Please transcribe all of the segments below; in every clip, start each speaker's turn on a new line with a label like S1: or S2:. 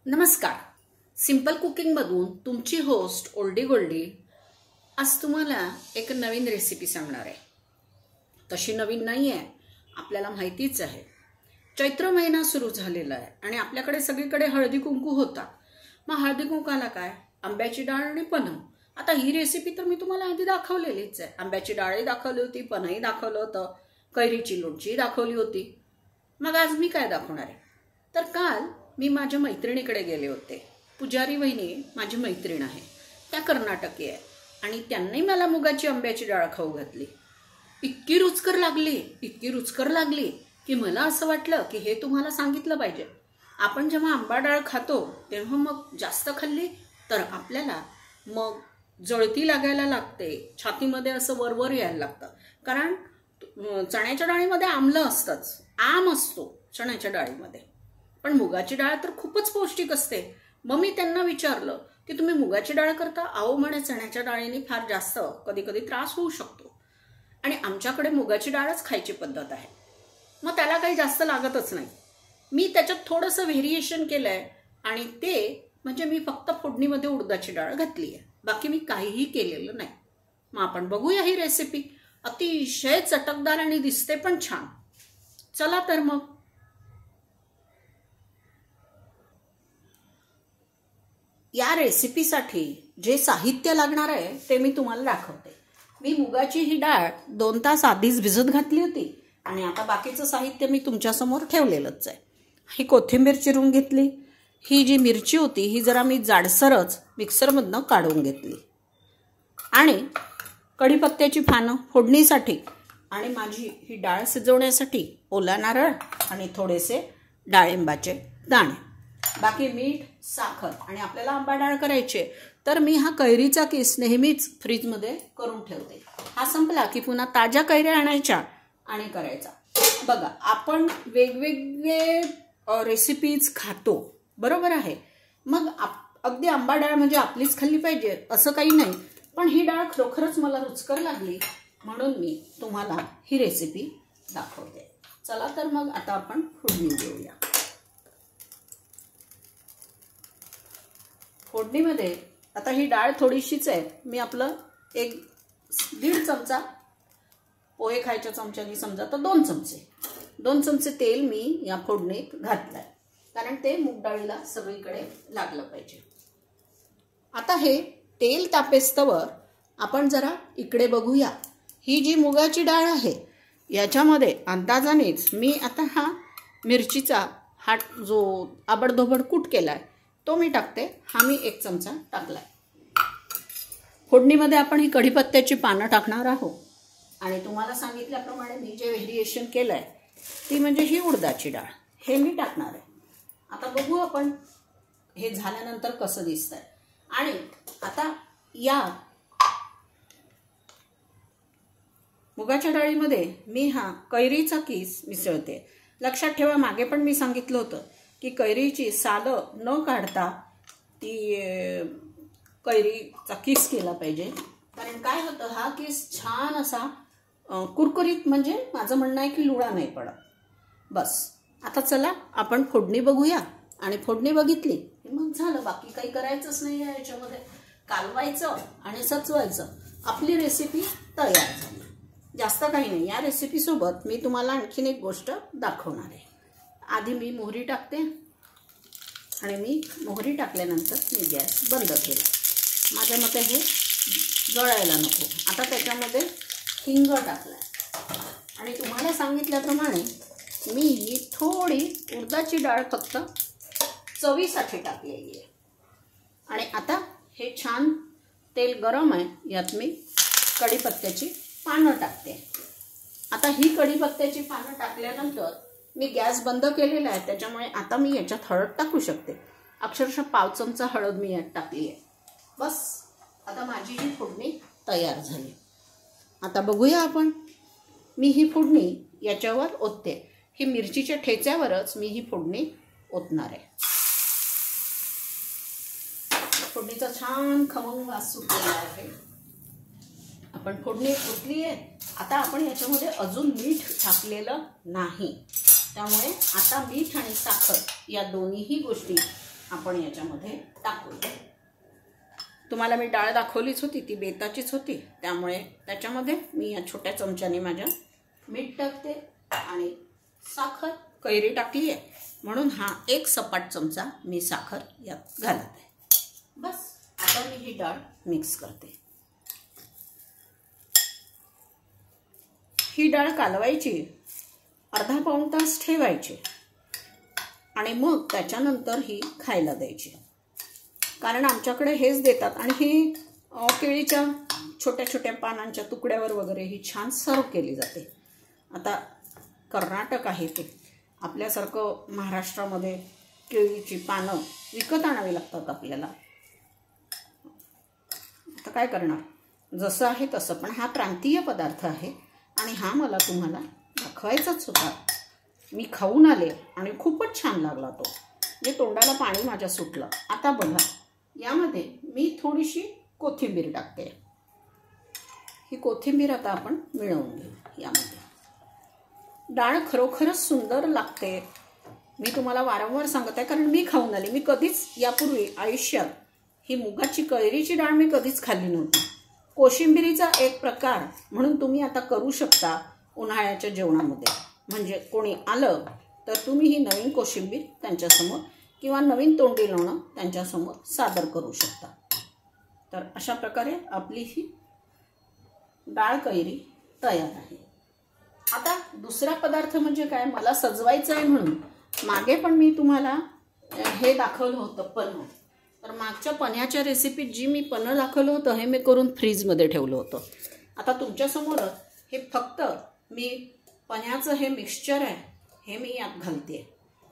S1: नमस्कार. सिंपल कुकिंगमधून तुमची होस्ट ओल्डी गोल्डी आज तुम्हाला एक नवीन रेसिपी सांगणार आहे. तशी नवीन नाही आहे, आपल्याला माहितीच आहे. चैत्र महिना सुरू झालेला आहे आणि आपल्याकडे सगळीकडे हळदी कुंकू होता. मग हळदी कुंकाला काय, आंब्याची डाळ आणि पन्ह. आता ही रेसिपी तर मी तुम्हाला आधी दाखवलेलीच आहे. आंब्याची डाळही दाखवली होती, पन्हही दाखवलं होतं, कैरीची लोणची दाखवली होती. मग आज मी काय दाखवणार आहे तर काल मी माझ्या मैत्रिणीकडे गेले होते. पुजारी वहिनी माझी मैत्रीण आहे, त्या कर्नाटकी आहे आणि त्यांनी मला मुगाची आंब्याची डाळ खाऊ घातली. इतकी रुचकर लागली की मला असं वाटलं की हे तुम्हाला सांगितलं पाहिजे. आपण जेव्हा आंबा डाळ खातो तेव्हा मग जास्त खाल्ली तर आपल्याला मग जळती लागायला लागते, छातीमध्ये असं वरवर यायला लागतं. कारण चण्याच्या डाळीमध्ये आम्ल असतंच, आम असतो चण्याच्या डाळीमध्ये. पण मुगाची डाळ तर खूपच पौष्टिक असते. मग मी त्यांना विचारलं की तुम्ही मुगाची डाळ करता? अहो म्हणे, चण्याच्या डाळीने फार जास्त कधी कधी त्रास होऊ शकतो आणि आमच्याकडे मुगाची डाळच खायची पद्धत आहे. मग त्याला काही जास्त लागतच नाही. मी त्याच्यात थोडंसं व्हेरिएशन केलं आहे आणि ते म्हणजे मी फक्त फोडणीमध्ये उडदाची डाळ घातली आहे, बाकी मी काहीही केलेलं नाही. मग आपण बघूया ही रेसिपी. अतिशय चटकदार आणि दिसते पण छान. चला तर मग. या रेसिपीसाठी जे साहित्य लागणार आहे ते मी तुम्हाला दाखवते. मी मुगाची ही डाळ 2 तास आधीच भिजत घातली होती आणि आता बाकीचं साहित्य मी तुमच्यासमोर ठेवलेलंच आहे. ही कोथिंबीर चिरून घेतली. ही जी मिरची होती ही जरा मी जाडसरच मिक्सरमधनं काढून घेतली आणि कढीपत्त्याची पानं फोडणीसाठी आणि माझी ही डाळ शिजवण्यासाठी ओला नारळ आणि थोडेसे डाळिंबाचे दाणे, बाकी मीठ, साखर. आणि आपल्याला आंबा डाळ करायचे तर मी हा कैरीचा किस नेहमीच फ्रीजमध्ये करून ठेवते. हा संपला की पुन्हा ताज्या कैऱ्या आणायच्या आणि करायचा. बघा, आपण वेगवेगळे रेसिपीज खातो, बरोबर आहे. मग अगदी आंबा डाळ म्हणजे आपलीच खाल्ली पाहिजे असं काही नाही. पण ही डाळ खरोखरच मला रुचकर लागली म्हणून मी तुम्हाला ही रेसिपी दाखवते. चला तर मग आता आपण फोडणी देऊया. फोडणीमध्ये आता ही डाळ थोडीशीच आहे. मी आपलं 1-1.5 चमचा, पोहे खायच्या चमच्यानी समजा तर 2 चमचे तेल मी या फोडणीत घातलंय, कारण ते मूग डाळीला सगळीकडे लागलं पाहिजे. आता हे तेल तापेस्तवर आपण जरा इकडे बघूया. ही जी मुगाची डाळ आहे याच्यामध्ये अंदाजानेच मी आता हा मिरचीचा जो आबडधोबड कूट केलाय तो मी टाकते. हा मी 1 चमचा टाकलाय. फोडणीमध्ये आपण ही कढीपत्त्याची पानं टाकणार आहोत आणि तुम्हाला सांगितल्याप्रमाणे मी जे व्हेरिएशन केलंय ती म्हणजे ही उडदाची डाळ, हे मी टाकणार आहे. आता बघू आपण हे झाल्यानंतर कसं दिसतंय. आणि आता या मुगाच्या डाळीमध्ये मी हा कैरीचा किस मिसळते. लक्षात ठेवा, मागे पण मी सांगितलं होतं की कैरीची सालं न काढता ती कैरीचा किस केला पाहिजे. कारण काय होतं, हा किस छान असा कुरकुरीत, म्हणजे माझं म्हणणं आहे की लुळा नाही पडत. बस आता चला आपण फोडणी बघूया. आणि फोडणी बघितली मग झालं, बाकी काही करायचंच नाही आहे. याच्यामध्ये कालवायचं आणि सचवायचं, आपली रेसिपी तयार झाली. जास्त काही नाही. या रेसिपीसोबत मी तुम्हाला आणखीन एक गोष्ट दाखवणार आहे. आधी मी मोहरी टाकते आणि मी मोहरी टाकल्यानंतर मी गॅस बंद केला. माझ्या मते हे जळायला नको. आता त्याच्यामध्ये हिंग टाकला आणि तुम्हाला सांगितल्याप्रमाणे मी ही थोडी उडदाची डाळ फक्त चवीसाठी टाकलेली आहे. आणि आता हे छान तेल गरम आहे, यात मी कढीपत्त्याची पानं टाकते. आता ही कढीपत्त्याची पानं टाकल्यानंतर मी गॅस बंद केलेला आहे, त्याच्यामुळे आता मी याच्यात हळद टाकू शकते. अक्षरशः 1/2 चमचा हळद मी यात टाकली आहे. बस आता माझी ही फोडणी तयार झाली. आता बघूया आपण. मी ही फोडणी याच्यावर ओतते. ही मिरचीच्या ठेच्यावरच मी ही फोडणी ओतणार आहे. फोडणीचा छान खमंग वास सुटलेला आहे. आपण फोडणी ओतली आहे. आता आपण याच्यामध्ये अजून मीठ टाकलेलं नाही, त्यामुळे आता मीठ आणि साखर या दोन्हीही गोष्टी आपण याच्यामध्ये टाकूया. तुम्हाला मी डाळ दाखवलीच होती, ती बेताचीच होती, त्यामुळे त्याच्यामध्ये मी या छोट्या चमच्याने माझ्या मीठ टाकते आणि साखर कैरी टाकली आहे म्हणून हा 1 सपाट चमचा मी साखर यात घालत आहे. बस आता मी ही डाळ मिक्स करते. ही डाळ कालवायची, अर्धा पाऊण तास ठेवायची आणि मग त्याच्यानंतर ही खायला द्यायची. कारण आमच्याकडे हेच देतात आणि ही केळीच्या छोट्या छोट्या पानांच्या तुकड्यावर वगैरे ही छान सर्व केली जाते. आता कर्नाटक आहे ते, आपल्यासारखं महाराष्ट्रामध्ये केळीची पानं विकत आणावी लागतात आपल्याला. आता काय करणार, जसं आहे तसं. पण हा प्रांतीय पदार्थ आहे आणि हा मला तुम्हाला दाखवायचाच होता. मी खाऊन आले आणि खूपच छान लागला तो, म्हणजे तोंडाला पाणी माझ्या सुटलं. आता बघा, यामध्ये मी थोडीशी कोथिंबीर टाकते. ही कोथिंबीर आता आपण मिळवून घेऊ यामध्ये. डाळ खरोखरच सुंदर लागते. मी तुम्हाला वारंवार सांगत आहे कारण मी खाऊन आले. मी कधीच यापूर्वी आयुष्यात ही मुगाची कैरीची डाळ मी कधीच खाल्ली नव्हती. कोशिंबिरीचा एक प्रकार म्हणून तुम्ही आता करू शकता उन्हाळ्याच्या जेवणामध्ये. म्हणजे कोणी आलं तर तुम्ही ही नवीन कोशिंबीर त्यांच्यासमोर किंवा नवीन तोंडी लोणं त्यांच्यासमोर सादर करू शकता. तर अशा प्रकारे आपली ही डाळ कैरी तयार आहे. आता दुसरा पदार्थ म्हणजे काय, मला सजवायचं आहे म्हणून मागे पण मी तुम्हाला हे दाखवलं होतं पन्ह. तर मागच्या पन्ह्याच्या रेसिपीत जी मी पन्ह दाखवलं होतं हे मी करून फ्रीजमध्ये ठेवलं होतं. आता तुमच्यासमोरच हे फक्त मी पन्ह्याचं हे मिक्सचर आहे हे मी यात घालते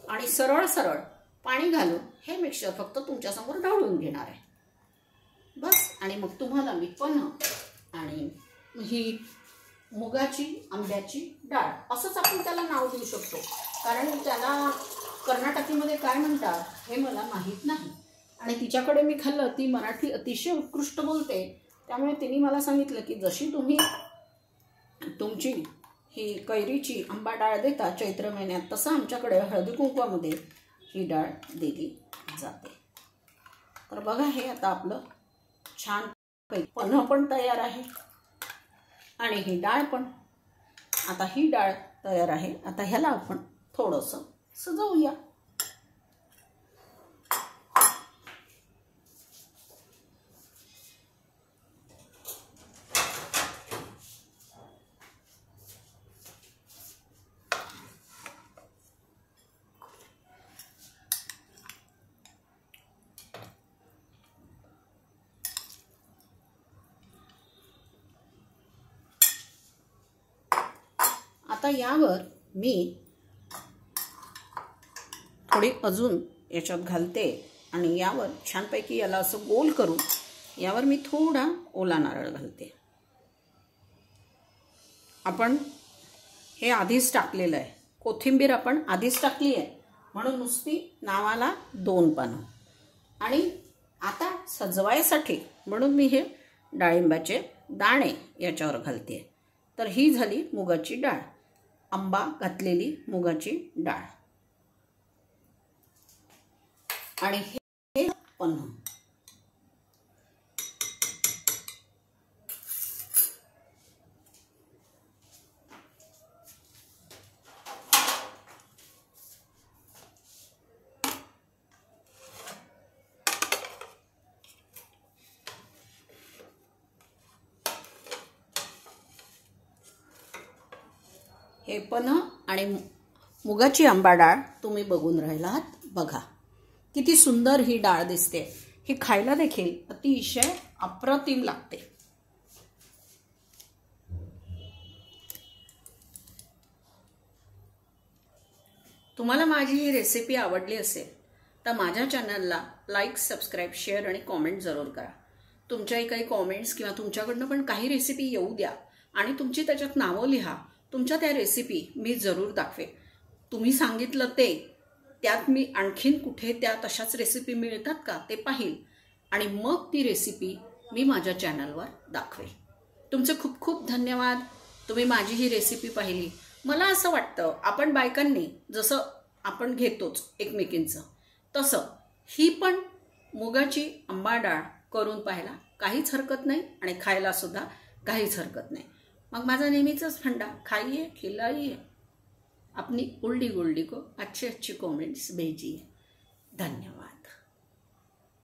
S1: आणि सरळ सरळ पाणी घालून हे मिक्सचर फक्त तुमच्यासमोर ढवळून घेणार आहे. बस. आणि मग तुम्हाला मी पन्ह आणि ही मुगाची आंब्याची डाळ असंच आपण त्याला नाव देऊ शकतो. कारण त्याला कर्नाटकीमध्ये काय म्हणतात हे मला माहीत नाही आणि तिच्याकडे मी खाल्लं. ती मराठी अतिशय उत्कृष्ट बोलते, त्यामुळे तिने मला सांगितलं की जशी तुम्ही तुमची ही कैरीची आंबा डाळ देता चैत्र महिन्यात, तसं आमच्याकडे हळदी कुंकवामध्ये ही डाळ दिली जाते. तर बघा, हे आता आपलं छान पन्ह पण तयार आहे आणि ही डाळ पण. आता ही डाळ तयार आहे. आता ह्याला आपण थोडंसं सजवूया. आता यावर मी थोडी अजून याच्यात घालते आणि यावर छानपैकी याला असं गोल करून यावर मी थोडा ओला नारळ घालते. आपण हे आधीच टाकलेलं आहे, कोथिंबीर आपण आधीच टाकली आहे म्हणून नुसती नावाला 2 पानं. आणि आता सजवायसाठी म्हणून मी हे डाळिंबाचे दाणे याच्यावर घालते. तर ही झाली मुगाची डाळ, आंबा घातलेली मुगाची डाळ. आणि हे पन्ह. हे पन्ह आणि मुगाची आंबा डाळ तुम्ही बघून राहिला आहात. बघा किती सुंदर ही डाळ दिसते. ही खायला देखील अतिशय अप्रतिम लागते. तुम्हाला माझी ही रेसिपी आवडली असेल तर माझ्या चॅनलला लाईक, सबस्क्राईब, शेअर आणि कॉमेंट जरूर करा. तुमच्याही काही कॉमेंट्स किंवा तुमच्याकडनं पण काही रेसिपी येऊ द्या आणि तुमची त्याच्यात नावं लिहा. तुमच्या त्या रेसिपी मी जरूर दाखवेन. तुम्ही सांगितलं त्यात मी आणखीन कुठे त्या तशाच रेसिपी मिळतात का ते पाहील आणि मग ती रेसिपी मी माझ्या चॅनलवर दाखवेन. तुमचे खूप खूप धन्यवाद. तुम्ही माझी ही रेसिपी पाहिली. मला असं वाटतं आपण बायकांनी जसं आपण घेतोच एकमेकींचं, तसं ही पण मुगाची आंबा डाळ करून पाहायला काहीच हरकत नाही आणि खायला सुद्धा काहीच हरकत नाही। मग माझा नेहमीचाच फंडा, खाइए खिलाइए, अपनी ओल्डी गोल्डी को अच्छी अच्छी कमेंट्स भेजिए। धन्यवाद।